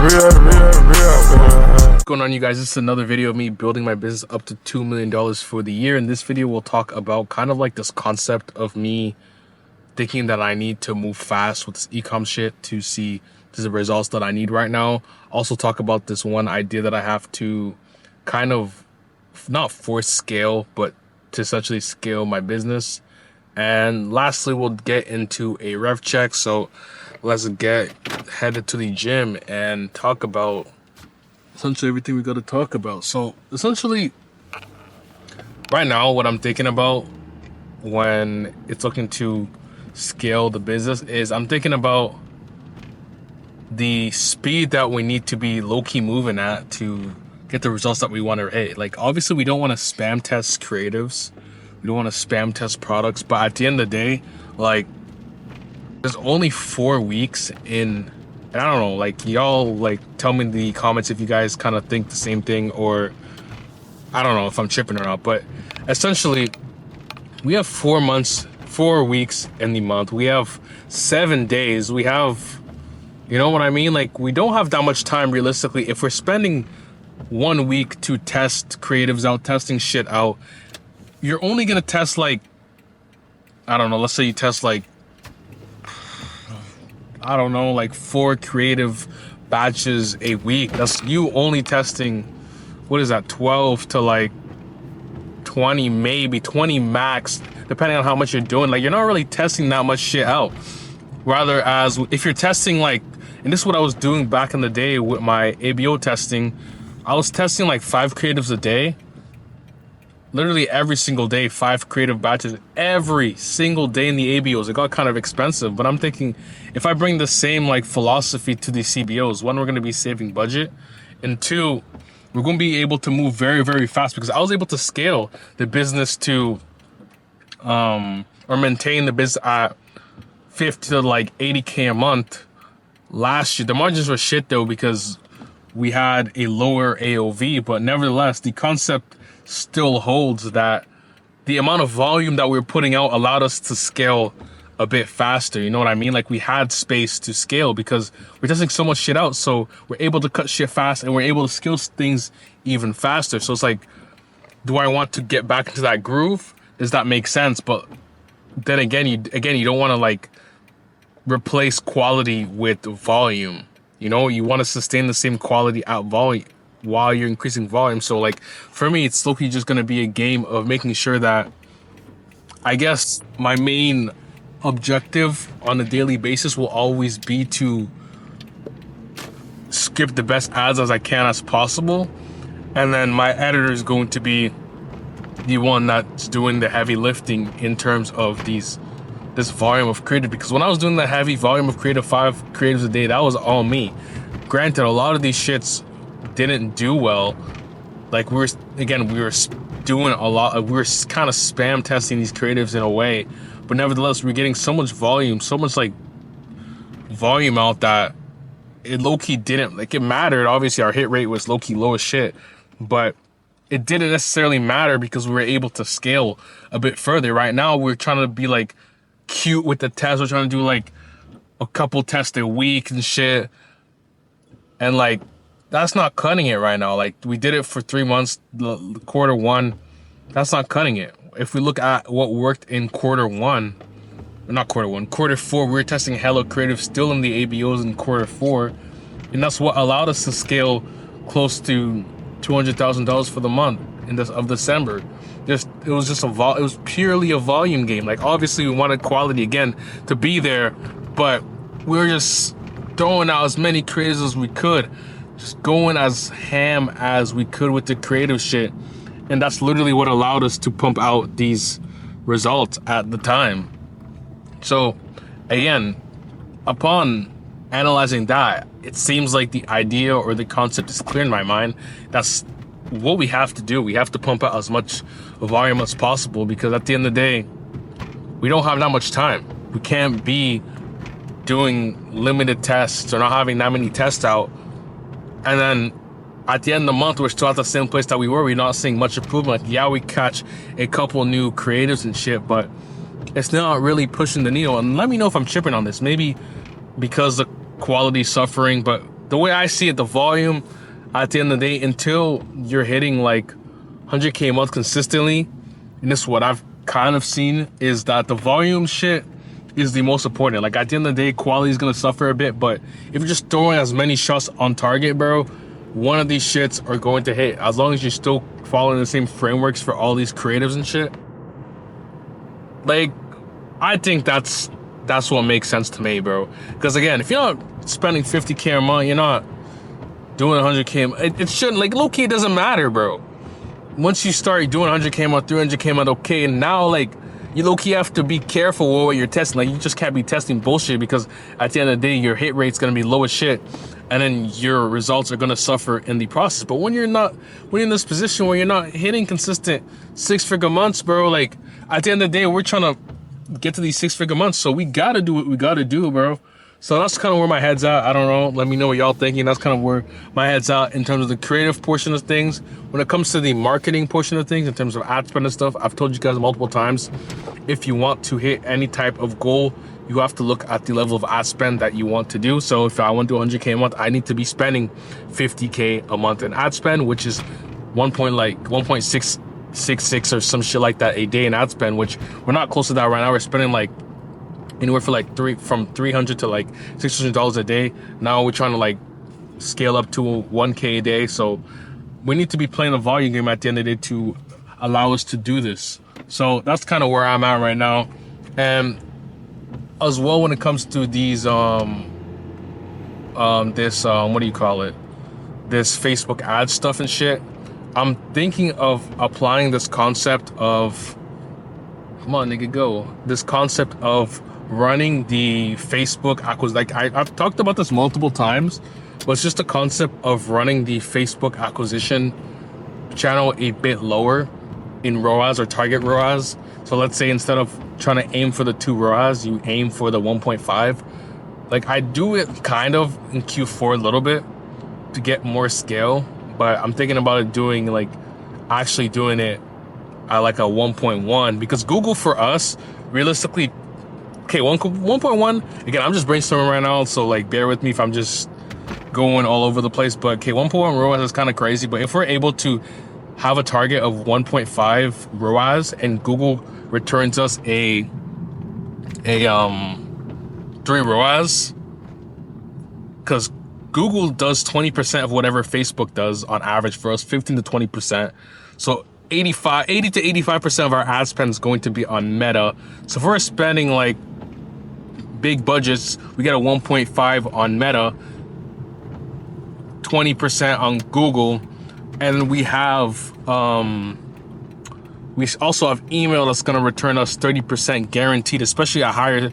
What's going on, you guys? This is another video of me building my business up to $2 million for the year. In this video, we'll talk about kind of like this concept of me thinking that I need to move fast with this e-com shit to see the results that I need right now. Also talk about this one idea that I have to kind of not force scale, but to essentially scale my business. And lastly, we'll get into a rev check. So let's get headed to the gym and talk about essentially everything we got to talk about. So essentially right now, what I'm thinking about when it's looking to scale the business is I'm thinking about the speed that we need to be low-key moving at to get the results that we want to hit. Like, obviously we don't want to spam test creatives, we don't want to spam test products, but at the end of the day, like, there's only 4 weeks in, and I don't know, like, y'all, like, tell me in the comments if you guys kind of think the same thing, or I don't know if I'm tripping or not. But essentially we have 4 months, 4 weeks in the month, we have 7 days, we have, you know what I mean? Like, we don't have that much time realistically. If we're spending 1 week to test creatives out, testing shit out, you're only gonna test, like, I don't know, let's say you test like, I don't know, like 4 creative batches a week. That's you only testing, what is that, 12 to like 20, maybe 20 max, depending on how much you're doing. Like, you're not really testing that much shit out. Rather, as if you're testing, like, and this is what I was doing back in the day with my ABO testing, I was testing like 5 creatives a day. Literally every single day, 5 creative batches every single day in the ABOs. It got kind of expensive, but I'm thinking if I bring the same like philosophy to the CBOs, one, we're going to be saving budget, and 2, we're going to be able to move very, very fast, because I was able to scale the business to or maintain the business at 50 to like 80K a month last year. The margins were shit though, because we had a lower AOV, but nevertheless, the concept still holds that the amount of volume that we're putting out allowed us to scale a bit faster. You know what I mean? Like, we had space to scale because we're testing so much shit out, so we're able to cut shit fast and we're able to scale things even faster. So it's like, do I want to get back into that groove? Does that make sense? But then again, you don't want to like replace quality with volume. You know, you want to sustain the same quality at volume while you're increasing volume. So like, for me, it's slowly just going to be a game of making sure that, I guess my main objective on a daily basis will always be to skip the best ads as I can as possible. And then my editor is going to be the one that's doing the heavy lifting in terms of this volume of creative. Because when I was doing the heavy volume of creative, 5 creatives a day, that was all me. Granted, a lot of these shits didn't do well. Like, we were doing a lot of, we were kind of spam testing these creatives in a way, but nevertheless, we're getting so much volume, so much like volume out that it low-key didn't, like, it mattered. Obviously our hit rate was low-key low as shit, but it didn't necessarily matter because we were able to scale a bit further. Right now we're trying to be like cute with the tests. We're trying to do like a couple tests a week and shit, and like, that's not cutting it right now. Like, we did it for 3 months, the quarter 1, that's not cutting it. If we look at what worked in quarter 1, or not quarter 1, quarter 4, we were testing hella creative still in the ABOs in quarter 4, and that's what allowed us to scale close to $200,000 for the month of December. It was purely a volume game. Like, obviously we wanted quality again to be there, but we were just throwing out as many creatives as we could, just going as ham as we could with the creative shit. And that's literally what allowed us to pump out these results at the time. So again, upon analyzing that, it seems like the idea or the concept is clear in my mind. That's what we have to do. We have to pump out as much volume as possible, because at the end of the day, we don't have that much time. We can't be doing limited tests or not having that many tests out, and then at the end of the month we're still at the same place that we were. We're not seeing much improvement. Like, yeah, we catch a couple new creatives and shit, but it's not really pushing the needle. And let me know if I'm tripping on this. Maybe because the quality suffering, but the way I see it, the volume at the end of the day, until you're hitting like 100K a month consistently, and this is what I've kind of seen, is that the volume shit is the most important. Like at the end of the day, quality is gonna suffer a bit, but if you're just throwing as many shots on target, bro, one of these shits are going to hit, as long as you're still following the same frameworks for all these creatives and shit. Like, I think that's what makes sense to me, bro. Because again, if you're not spending 50K a month, you're not doing 100K. It shouldn't, like, low-key, it doesn't matter, bro. Once you start doing 100K a month, 300K a month, okay, and now, like, you low-key have to be careful with what you're testing. Like, you just can't be testing bullshit, because at the end of the day, your hit rate's gonna be low as shit, and then your results are gonna suffer in the process. But when you're in this position where you're not hitting consistent 6-figure months, bro, like, at the end of the day, we're trying to get to these 6-figure months, so we gotta do what we gotta do, bro. So that's kind of where my head's at. I don't know. Let me know what y'all thinking. That's kind of where my head's at in terms of the creative portion of things. When it comes to the marketing portion of things, in terms of ad spend and stuff, I've told you guys multiple times, if you want to hit any type of goal, you have to look at the level of ad spend that you want to do. So if I want to do 100K a month, I need to be spending 50K a month in ad spend, which is 1.666 or some shit like that a day in ad spend, which we're not close to that right now. We're spending like anywhere for like from $300 to like $600 a day. Now we're trying to like scale up to 1K a day. So we need to be playing a volume game at the end of the day to allow us to do this. So that's kind of where I'm at right now. And as well, when it comes to these what do you call it? This Facebook ad stuff and shit, I'm thinking of applying this concept of, come on, nigga, go. This concept of running the Facebook acquisition. Like I've talked about this multiple times, but it's just the concept of running the Facebook acquisition channel a bit lower in ROAS or target ROAS. So let's say instead of trying to aim for the 2 ROAS, you aim for the 1.5. Like I do it kind of in Q4 a little bit to get more scale, but I'm thinking about it doing like actually doing it at like a 1.1, because Google for us realistically, okay, 1.1, again, I'm just brainstorming right now, so like bear with me if I'm just going all over the place, but okay, 1.1 ROAS is kind of crazy, but if we're able to have a target of 1.5 ROAS and Google returns us a 3 ROAS, because Google does 20% of whatever Facebook does on average for us, 15 to 20%. So 80 to 85% of our ad spend is going to be on Meta. So if we're spending like big budgets, we get a 1.5 on Meta, 20% on Google, and we have we also have email that's going to return us 30% guaranteed, especially at higher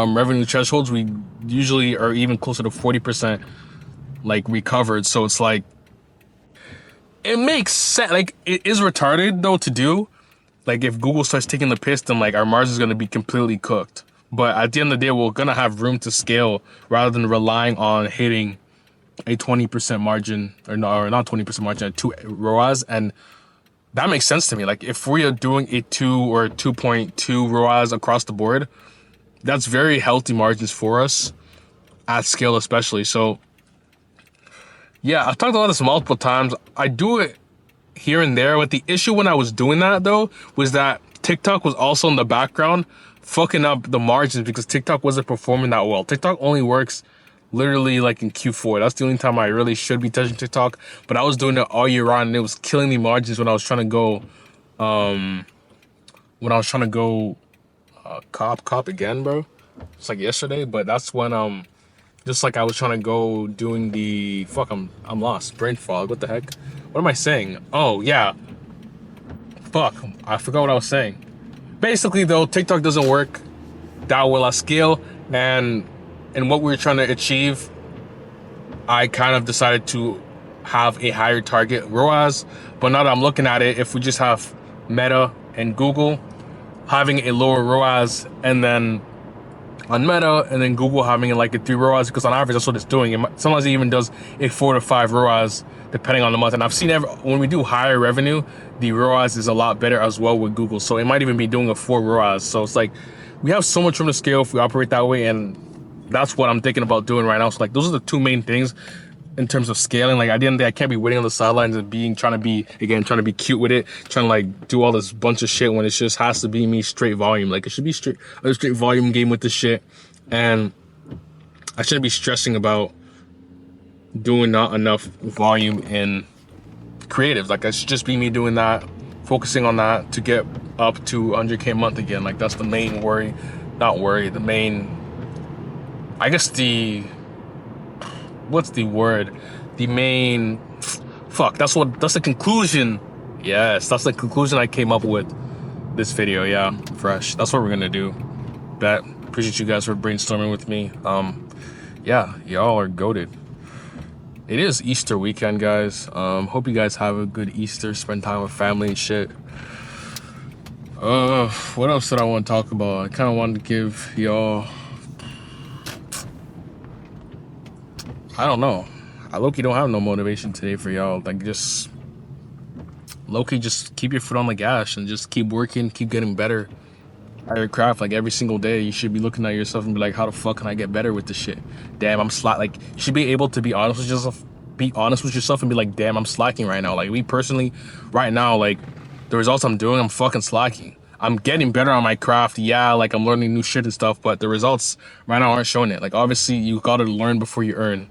revenue thresholds. We usually are even closer to 40% like recovered. So it's like, it makes sense. Like, it is retarded though to do. Like, if Google starts taking the piss, then like our margin is going to be completely cooked. But at the end of the day, we're going to have room to scale rather than relying on hitting a 20% margin, or not 20% margin, a 2 ROAS. And that makes sense to me. Like, if we are doing a 2 or 2.2 ROAS across the board, that's very healthy margins for us at scale, especially. So yeah, I've talked about this multiple times. I do it here and there. But the issue when I was doing that though was that TikTok was also in the background fucking up the margins, because TikTok wasn't performing that well. TikTok only works literally like in Q4. That's the only time I really should be touching TikTok. But I was doing it all year round, and it was killing the margins when I was trying to go cop again, bro. It's like yesterday, but that's when just like I was trying to go doing the I'm lost. Brain fog. What the heck? What am I saying? Oh yeah. Fuck. I forgot what I was saying. Basically though, TikTok doesn't work that well at scale, and what we were trying to achieve, I kind of decided to have a higher target ROAS. But now that I'm looking at it, if we just have Meta and Google having a lower ROAS, and then on Meta, and then Google having like a 3 ROAS, because on average that's what it's doing. Sometimes it even does a 4 to 5 ROAS depending on the month. And I've seen when we do higher revenue, the ROAS is a lot better as well with Google. So it might even be doing a 4 ROAS. So it's like we have so much room to scale if we operate that way. And that's what I'm thinking about doing right now. So like those are the two main things in terms of scaling. Like at the end of the day, I can't be waiting on the sidelines and trying to be cute with it, trying to like do all this bunch of shit when it just has to be me straight volume. Like it should be a straight volume game with this shit, and I shouldn't be stressing about doing not enough volume in creatives. Like it should just be me doing that, focusing on that to get up to 100K a month again. Like that's the main worry, not worry. The main, I guess what's the word? The main, fuck. That's the conclusion. Yes, that's the conclusion I came up with this video. Yeah, fresh. That's what we're gonna do. Bet. Appreciate you guys for brainstorming with me. Yeah, y'all are goated. It is Easter weekend, guys. Hope you guys have a good Easter. Spend time with family and shit. What else did I want to talk about? I kind of wanted to give y'all, I don't know. I low-key don't have no motivation today for y'all. Like just low-key just keep your foot on the gas and just keep working, keep getting better at your craft. Like every single day you should be looking at yourself and be like, how the fuck can I get better with this shit? Damn, I'm slack. Like you should be able to be honest with yourself. Be honest with yourself and be like, damn, I'm slacking right now. Like me personally, right now, like the results I'm doing, I'm fucking slacking. I'm getting better on my craft. Yeah, like I'm learning new shit and stuff, but the results right now aren't showing it. Like obviously you gotta learn before you earn.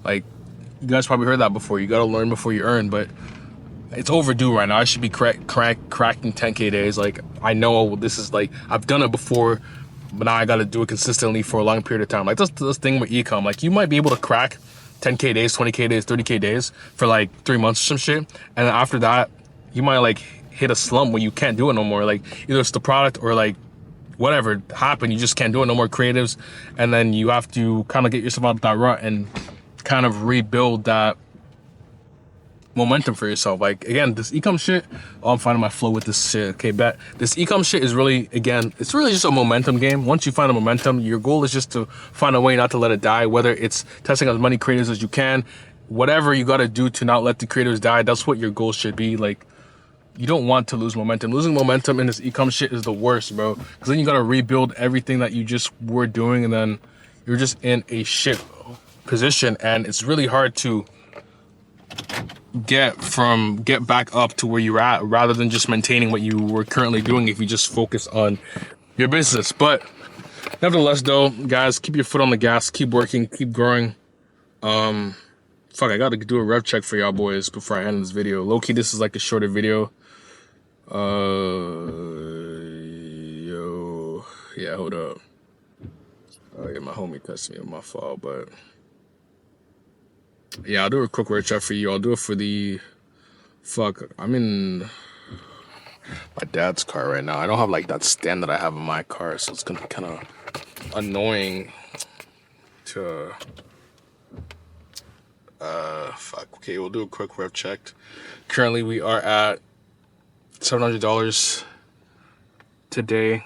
Like you guys probably heard that before. You gotta learn before you earn, but it's overdue right now. I should be cracking 10K days. Like I know this is like I've done it before, but now I gotta do it consistently for a long period of time. Like this thing with ecom. Like you might be able to crack 10K days, 20K days, 30K days for like 3 months or some shit, and then after that, you might like hit a slump where you can't do it no more. Like either it's the product or like whatever happened, you just can't do it no more creatives, and then you have to kind of get yourself out of that rut and kind of rebuild that momentum for yourself. Like again, this ecom shit, oh, I'm finding my flow with this shit. Okay, bet this ecom shit is really, again, it's really just a momentum game. Once you find a momentum, your goal is just to find a way not to let it die, whether it's testing as many creators as you can, whatever you got to do to not let the creators die. That's what your goal should be. Like you don't want to lose momentum. Losing momentum in this ecom shit is the worst, bro, because then you got to rebuild everything that you just were doing, and then you're just in a shit position, and it's really hard to get back up to where you're at rather than just maintaining what you were currently doing if you just focus on your business. But nevertheless though, guys, keep your foot on the gas, keep working, keep growing. Fuck, I gotta do a rev check for y'all boys before I end this video. Low-key, this is like a shorter video. Yeah, hold up. Oh yeah, my homie cussed me on my fault, but yeah, I'll do a quick rev check for you. I'll do it for the I'm in my dad's car right now. I don't have like that stand that I have in my car, so it's gonna be kind of annoying to okay, we'll do a quick rev check. Currently we are at $700 today.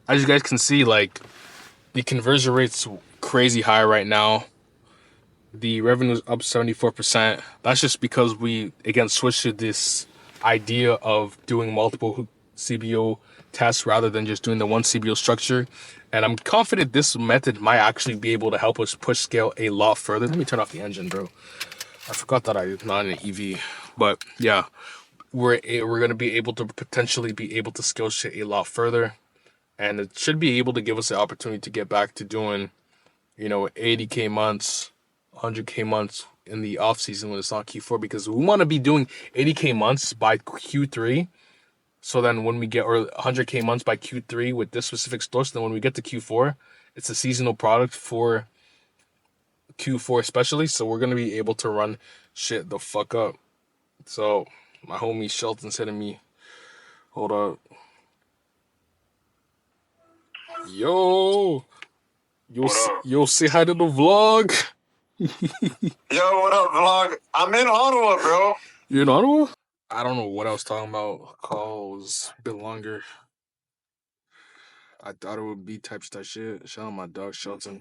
As you guys can see, like the conversion rate's crazy high right now. The revenue is up 74%. That's just because we, again, switched to this idea of doing multiple CBO tests rather than just doing the one CBO structure. And I'm confident this method might actually be able to help us push scale a lot further. Let me turn off the engine, bro. I forgot that I'm not in an EV. But yeah, we're going to be able to potentially be able to scale shit a lot further. And it should be able to give us the opportunity to get back to doing, 80K months, 100K months in the off season when it's not Q4, because we want to be doing 80K months by Q3. So then when we get, or 100K months by Q3 with this specific store, so then when we get to Q4, it's a seasonal product for Q4 especially. So we're going to be able to run shit the fuck up. So my homie Shelton said to me, hold up. Yo, you'll say hi to the vlog. Yo, what up, vlog? I'm in Ottawa, bro. You're in Ottawa? I don't know what I was talking about. Call was a bit longer. I thought it would be type stuff shit. Shout out my dog Shelton.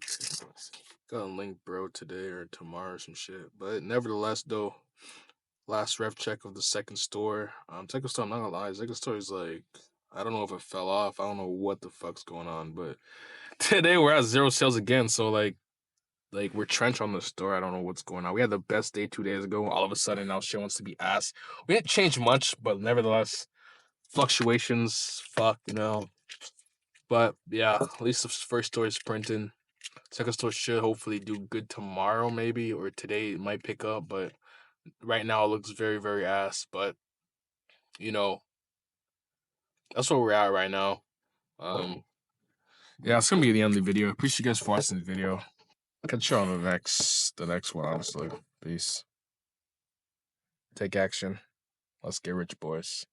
Got a link, bro, today or tomorrow or some shit. But nevertheless, though, last ref check of the second store. Second store, I'm not gonna lie. Second store is like, I don't know if it fell off. I don't know what the fuck's going on, but Today we're at 0 sales again, so like we're trench on the store. I don't know what's going on. We had the best day 2 days ago. All of a sudden now shit wants to be ass. We didn't change much, but nevertheless, fluctuations. Fuck, you know. But yeah, at least the first store is printing. Second store should hopefully do good tomorrow, maybe, or today it might pick up. But right now it looks very, very ass. But you know, that's where we're at right now. Yeah, it's gonna be the end of the video. Appreciate you guys for watching the video. Catch you on the next one, honestly. Peace. Take action. Let's get rich, boys.